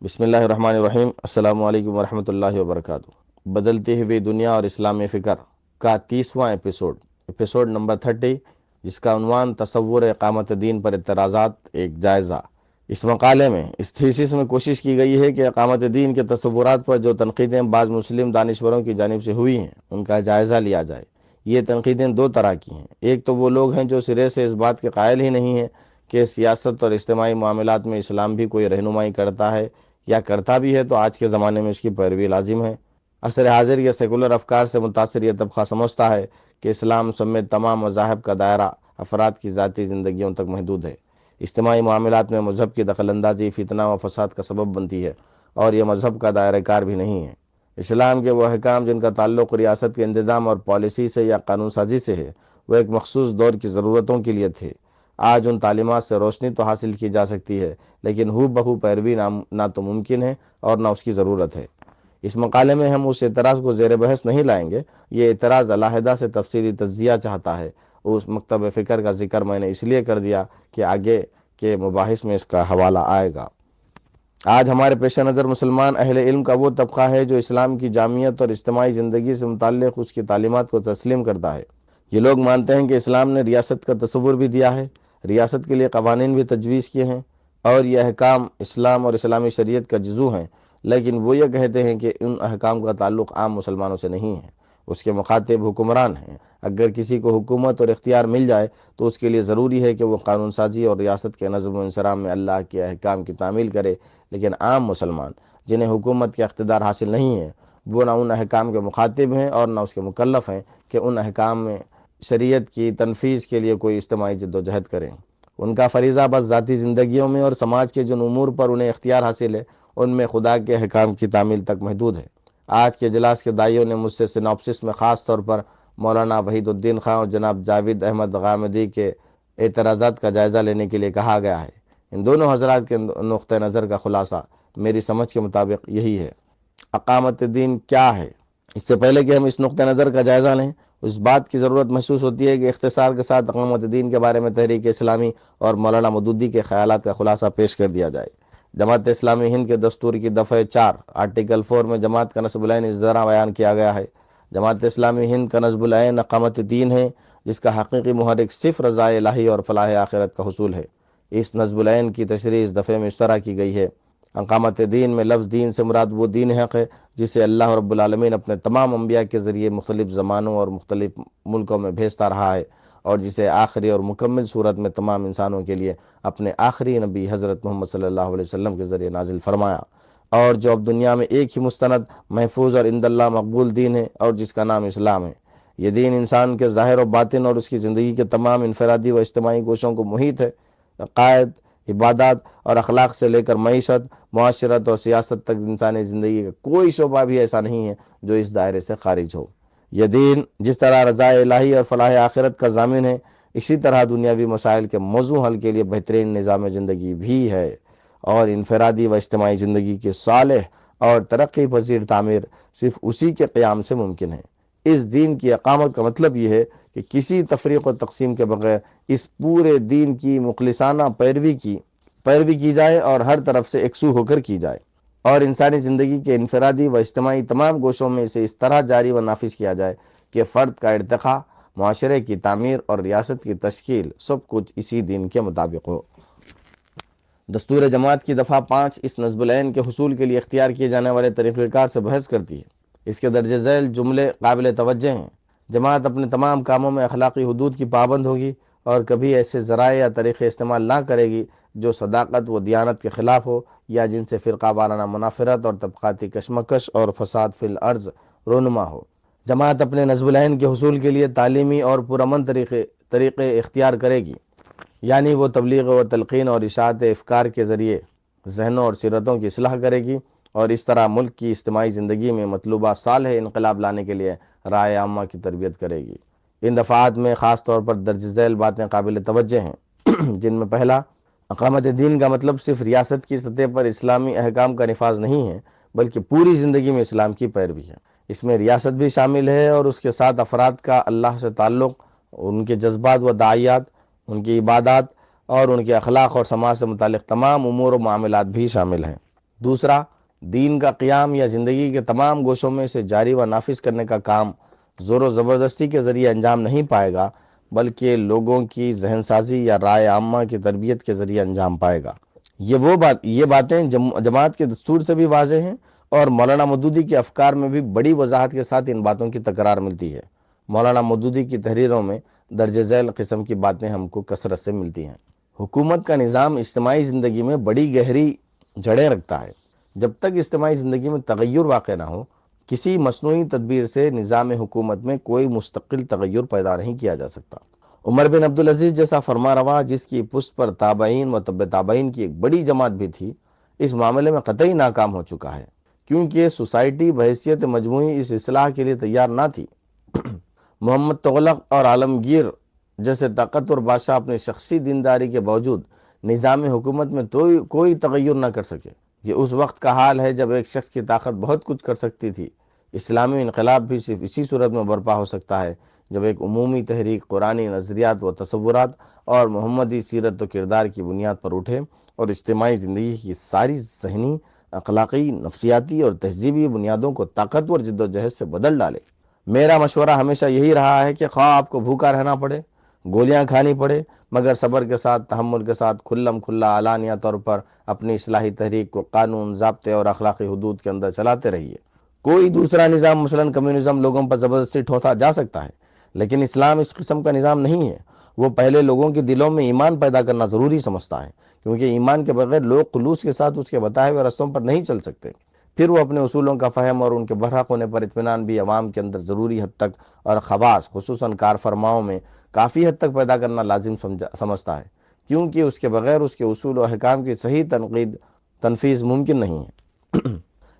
بسم اللہ الرحمن الرحیم۔ السلام علیکم ورحمۃ اللہ وبرکاتہ۔ بدلتی ہوئی دنیا اور اسلامی فکر کا 30واں ایپیسوڈ نمبر 30، جس کا عنوان تصور اقامت دین پر اعتراضات ایک جائزہ۔ اس مقالے میں اس تھیسس میں کوشش کی گئی ہے کہ اقامت دین کے تصورات پر جو تنقیدیں بعض مسلم دانشوروں کی جانب سے ہوئی ہیں ان کا جائزہ لیا جائے۔ یہ تنقیدیں دو طرح کی ہیں۔ ایک تو وہ لوگ ہیں جو سرے سے اس بات کے قائل ہی نہیں ہیں کہ سیاست اور اجتماعی معاملات میں اسلام بھی کوئی رہنمائی کرتا ہے، یا کرتا بھی ہے تو آج کے زمانے میں اس کی پیروی لازم ہے۔ عصر حاضر یا سیکولر افکار سے متاثر یہ طبقہ سمجھتا ہے کہ اسلام سمیت تمام مذاہب کا دائرہ افراد کی ذاتی زندگیوں تک محدود ہے۔ اجتماعی معاملات میں مذہب کی دخل اندازی فتنہ و فساد کا سبب بنتی ہے، اور یہ مذہب کا دائرہ کار بھی نہیں ہے۔ اسلام کے وہ احکام جن کا تعلق ریاست کے انتظام اور پالیسی سے یا قانون سازی سے ہے، وہ ایک مخصوص دور کی ضرورتوں کے لیے تھے۔ آج ان تعلیمات سے روشنی تو حاصل کی جا سکتی ہے، لیکن ہو بہو پیروی نہ تو ممکن ہے اور نہ اس کی ضرورت ہے۔ اس مقالے میں ہم اس اعتراض کو زیر بحث نہیں لائیں گے۔ یہ اعتراض علیحدہ سے تفصیلی تجزیہ چاہتا ہے۔ اس مکتب فکر کا ذکر میں نے اس لیے کر دیا کہ آگے کے مباحث میں اس کا حوالہ آئے گا۔ آج ہمارے پیش نظر مسلمان اہل علم کا وہ طبقہ ہے جو اسلام کی جامعیت اور اجتماعی زندگی سے متعلق اس کی تعلیمات کو تسلیم کرتا ہے۔ یہ لوگ مانتے ہیں کہ اسلام نے ریاست کا تصور بھی دیا ہے، ریاست کے لیے قوانین بھی تجویز کیے ہیں، اور یہ احکام اسلام اور اسلامی شریعت کا جزو ہیں، لیکن وہ یہ کہتے ہیں کہ ان احکام کا تعلق عام مسلمانوں سے نہیں ہے۔ اس کے مخاطب حکمران ہیں۔ اگر کسی کو حکومت اور اختیار مل جائے تو اس کے لیے ضروری ہے کہ وہ قانون سازی اور ریاست کے نظم و انصرام میں اللہ کے احکام کی تعمیل کرے، لیکن عام مسلمان جنہیں حکومت کا اقتدار حاصل نہیں ہے، وہ نہ ان احکام کے مخاطب ہیں اور نہ اس کے مکلف ہیں کہ ان احکام میں شریعت کی تنفیذ کے لیے کوئی اجتماعی جد و جہد کریں۔ ان کا فریضہ بس ذاتی زندگیوں میں اور سماج کے جن امور پر انہیں اختیار حاصل ہے ان میں خدا کے احکام کی تعمیل تک محدود ہے۔ آج کے اجلاس کے دائیوں نے مجھ سے سیناپسس میں خاص طور پر مولانا وحید الدین خان اور جناب جاوید احمد غامدی کے اعتراضات کا جائزہ لینے کے لیے کہا گیا ہے۔ ان دونوں حضرات کے نقطہ نظر کا خلاصہ میری سمجھ کے مطابق یہی ہے۔ اقامت دین کیا ہے؟ اس سے پہلے کہ ہم اس نقطہ نظر کا جائزہ لیں، اس بات کی ضرورت محسوس ہوتی ہے کہ اختصار کے ساتھ اقامت دین کے بارے میں تحریک اسلامی اور مولانا مودودی کے خیالات کا خلاصہ پیش کر دیا جائے۔ جماعت اسلامی ہند کے دستور کی دفعہ 4 آرٹیکل 4 میں جماعت کا نصب العین اس طرح بیان کیا گیا ہے۔ جماعت اسلامی ہند کا نصب العین اقامت دین ہے، جس کا حقیقی محرک صرف رضا الہی اور فلاح آخرت کا حصول ہے۔ اس نصب العین کی تشریح اس دفعہ میں اس طرح کی گئی ہے: اقامت دین میں لفظ دین سے مراد وہ دین حق ہے جسے اللہ رب العالمین اپنے تمام انبیاء کے ذریعے مختلف زمانوں اور مختلف ملکوں میں بھیجتا رہا ہے، اور جسے آخری اور مکمل صورت میں تمام انسانوں کے لیے اپنے آخری نبی حضرت محمد صلی اللہ علیہ وسلم کے ذریعے نازل فرمایا، اور جو اب دنیا میں ایک ہی مستند، محفوظ اور عند اللہ مقبول دین ہے، اور جس کا نام اسلام ہے۔ یہ دین انسان کے ظاہر و باطن اور اس کی زندگی کے تمام انفرادی و اجتماعی گوشوں کو محیط ہے۔ عقائد، عبادات اور اخلاق سے لے کر معیشت، معاشرت اور سیاست تک انسانی زندگی کا کوئی شعبہ بھی ایسا نہیں ہے جو اس دائرے سے خارج ہو۔ یہ دین جس طرح رضا الہی اور فلاح آخرت کا ضامن ہے، اسی طرح دنیاوی مسائل کے موضوع حل کے لیے بہترین نظام زندگی بھی ہے، اور انفرادی و اجتماعی زندگی کے صالح اور ترقی پذیر تعمیر صرف اسی کے قیام سے ممکن ہے۔ اس دین کی اقامت کا مطلب یہ ہے کہ کسی تفریق و تقسیم کے بغیر اس پورے دین کی مخلصانہ پیروی کی جائے اور ہر طرف سے یکسو ہو کر کی جائے، اور انسانی زندگی کے انفرادی و اجتماعی تمام گوشوں میں اسے اس طرح جاری و نافذ کیا جائے کہ فرد کا ارتقاء، معاشرے کی تعمیر اور ریاست کی تشکیل سب کچھ اسی دین کے مطابق ہو۔ دستور جماعت کی دفعہ 5 اس نصب العین کے حصول کے لیے اختیار کیے جانے والے طریقہ کار سے بحث کرتی ہے۔ اس کے درج ذیل جملے قابل توجہ ہیں: جماعت اپنے تمام کاموں میں اخلاقی حدود کی پابند ہوگی اور کبھی ایسے ذرائع یا طریقے استعمال نہ کرے گی جو صداقت و دیانت کے خلاف ہو، یا جن سے فرقہ وارانہ منافرت اور طبقاتی کشمکش اور فساد فی الارض رونما ہو۔ جماعت اپنے نصب العین کے حصول کے لیے تعلیمی اور پرامن طریقے اختیار کرے گی، یعنی وہ تبلیغ و تلقین اور اشاعت افکار کے ذریعے ذہنوں اور سیرتوں کی اصلاح کرے گی، اور اس طرح ملک کی اجتماعی زندگی میں مطلوبہ صالح انقلاب لانے کے لیے رائے عامہ کی تربیت کرے گی۔ ان دفعات میں خاص طور پر درج ذیل باتیں قابل توجہ ہیں، جن میں پہلا، اقامت دین کا مطلب صرف ریاست کی سطح پر اسلامی احکام کا نفاذ نہیں ہے، بلکہ پوری زندگی میں اسلام کی پیروی ہے۔ اس میں ریاست بھی شامل ہے اور اس کے ساتھ افراد کا اللہ سے تعلق، ان کے جذبات و داعیات، ان کی عبادات اور ان کے اخلاق اور سماج سے متعلق تمام امور و معاملات بھی شامل ہیں۔ دوسرا، دین کا قیام یا زندگی کے تمام گوشوں میں اسے جاری و نافذ کرنے کا کام زور و زبردستی کے ذریعے انجام نہیں پائے گا، بلکہ لوگوں کی ذہن سازی یا رائے عامہ کی تربیت کے ذریعے انجام پائے گا۔ یہ باتیں جماعت کے دستور سے بھی واضح ہیں، اور مولانا مودودی کے افکار میں بھی بڑی وضاحت کے ساتھ ان باتوں کی تکرار ملتی ہے۔ مولانا مودودی کی تحریروں میں درج ذیل قسم کی باتیں ہم کو کثرت سے ملتی ہیں۔ حکومت کا نظام اجتماعی زندگی میں بڑی گہری جڑیں رکھتا ہے۔ جب تک اجتماعی زندگی میں تغیر واقع نہ ہو، کسی مصنوعی تدبیر سے نظام حکومت میں کوئی مستقل تغیر پیدا نہیں کیا جا سکتا۔ عمر بن عبدالعزیز جیسا فرما روا، جس کی پشت پر تابعین و تبع تابعین کی ایک بڑی جماعت بھی تھی، اس معاملے میں قطعی ناکام ہو چکا ہے، کیونکہ سوسائٹی بحیثیت مجموعی اس اصلاح کے لیے تیار نہ تھی۔ محمد تغلق اور عالمگیر جیسے طاقتور بادشاہ اپنی شخصی دینداری کے باوجود نظام حکومت میں کوئی تغیر نہ کر سکے۔ یہ اس وقت کا حال ہے جب ایک شخص کی طاقت بہت کچھ کر سکتی تھی۔ اسلامی انقلاب بھی صرف اسی صورت میں برپا ہو سکتا ہے جب ایک عمومی تحریک قرآنی نظریات و تصورات اور محمدی سیرت و کردار کی بنیاد پر اٹھے اور اجتماعی زندگی کی ساری ذہنی، اخلاقی، نفسیاتی اور تہذیبی بنیادوں کو طاقتور جد و جہد سے بدل ڈالے۔ میرا مشورہ ہمیشہ یہی رہا ہے کہ خواہ آپ کو بھوکا رہنا پڑے، گولیاں کھانی پڑے، مگر صبر کے ساتھ، تحمل کے ساتھ، کھلم کھلا علانیہ طور پر اپنی اصلاحی تحریک کو قانون، ضابطے اور اخلاقی حدود کے اندر چلاتے رہیے۔ کوئی دوسرا نظام مثلاً کمیونزم لوگوں پر زبردستی ٹھوسا جا سکتا ہے، لیکن اسلام اس قسم کا نظام نہیں ہے۔ وہ پہلے لوگوں کے دلوں میں ایمان پیدا کرنا ضروری سمجھتا ہے، کیونکہ ایمان کے بغیر لوگ خلوص کے ساتھ اس کے بتائے ہوئے رستوں پر نہیں چل سکتے۔ پھر وہ اپنے اصولوں کا فہم اور ان کے برحق ہونے پر اطمینان بھی عوام کے اندر ضروری حد تک اور خواص خصوصاً کارفرماؤں میں کافی حد تک پیدا کرنا لازم سمجھتا ہے، کیونکہ اس کے بغیر اس کے اصول و احکام کی صحیح تنفیذ ممکن نہیں ہے۔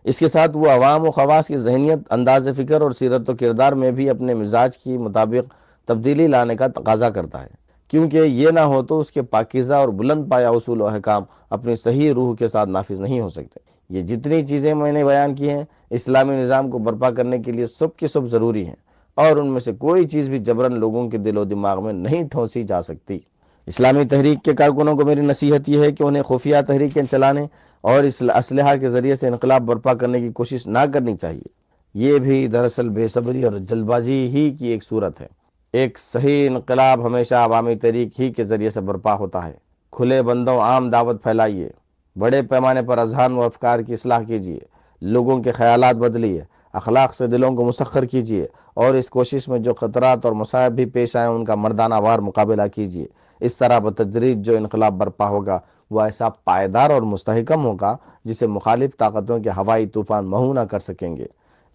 اس کے ساتھ وہ عوام و خواص کی ذہنیت، انداز فکر اور سیرت و کردار میں بھی اپنے مزاج کی مطابق تبدیلی لانے کا تقاضا کرتا ہے، کیونکہ یہ نہ ہو تو اس کے پاکیزہ اور بلند پایہ اصول و احکام اپنی صحیح روح کے ساتھ نافذ نہیں ہو سکتے۔ یہ جتنی چیزیں میں نے بیان کی ہیں، اسلامی نظام کو برپا کرنے کے لیے سب کی سب ضروری ہیں، اور ان میں سے کوئی چیز بھی جبراً لوگوں کے دل و دماغ میں نہیں ٹھونسی جا سکتی۔ اسلامی تحریک کے کارکنوں کو میری نصیحت یہ ہے کہ انہیں خفیہ تحریکیں چلانے اور اسلحہ کے ذریعے سے انقلاب برپا کرنے کی کوشش نہ کرنی چاہیے۔ یہ بھی دراصل بے صبری اور جلد بازی ہی کی ایک صورت ہے۔ ایک صحیح انقلاب ہمیشہ عوامی تحریک ہی کے ذریعے سے برپا ہوتا ہے۔ کھلے بندوں، عام دعوت پھیلائیے، بڑے پیمانے پر اذہان و افکار کی اصلاح کیجیے، لوگوں کے خیالات بدلیے، اخلاق سے دلوں کو مسخر کیجیے، اور اس کوشش میں جو خطرات اور مصائب بھی پیش آئیں ان کا مردانہ وار مقابلہ کیجیے۔ اس طرح بتدریج جو انقلاب برپا ہوگا وہ ایسا پائیدار اور مستحکم ہوگا جسے مخالف طاقتوں کے ہوائی طوفان محو نہ کر سکیں گے۔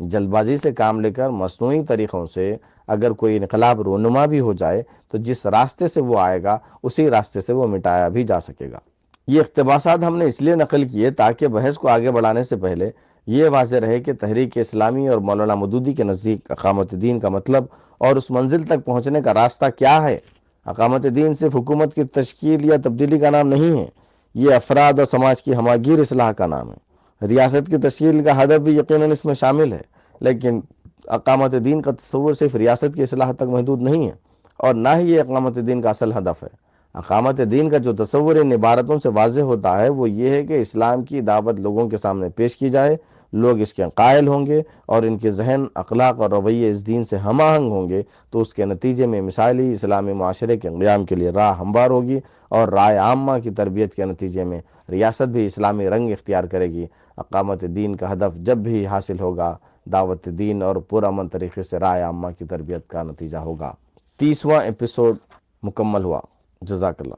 جلد بازی سے کام لے کر مصنوعی طریقوں سے اگر کوئی انقلاب رونما بھی ہو جائے تو جس راستے سے وہ آئے گا اسی راستے سے وہ مٹایا بھی جا سکے گا۔ یہ اقتباسات ہم نے اس لیے نقل کیے تاکہ بحث کو آگے بڑھانے سے پہلے یہ واضح رہے کہ تحریک اسلامی اور مولانا مودودی کے نزدیک اقامت دین کا مطلب اور اس منزل تک پہنچنے کا راستہ کیا ہے۔ اقامت دین صرف حکومت کی تشکیل یا تبدیلی کا نام نہیں ہے، یہ افراد اور سماج کی ہماگیر اصلاح کا نام ہے۔ ریاست کی تشکیل کا ہدف بھی یقیناً اس میں شامل ہے، لیکن اقامت دین کا تصور صرف ریاست کی اصلاح تک محدود نہیں ہے، اور نہ ہی یہ اقامت دین کا اصل ہدف ہے۔ اقامت دین کا جو تصور ان عبارتوں سے واضح ہوتا ہے وہ یہ ہے کہ اسلام کی دعوت لوگوں کے سامنے پیش کی جائے، لوگ اس کے قائل ہوں گے اور ان کے ذہن، اخلاق اور رویے اس دین سے ہم آہنگ ہوں گے تو اس کے نتیجے میں مثالی اسلامی معاشرے کے قیام کے لیے راہ ہموار ہوگی، اور رائے عامہ کی تربیت کے نتیجے میں ریاست بھی اسلامی رنگ اختیار کرے گی۔ اقامت دین کا ہدف جب بھی حاصل ہوگا، دعوت دین اور پرامن طریقے سے رائے عامہ کی تربیت کا نتیجہ ہوگا۔ 30واں ایپیسوڈ مکمل ہوا۔ جزاک اللہ۔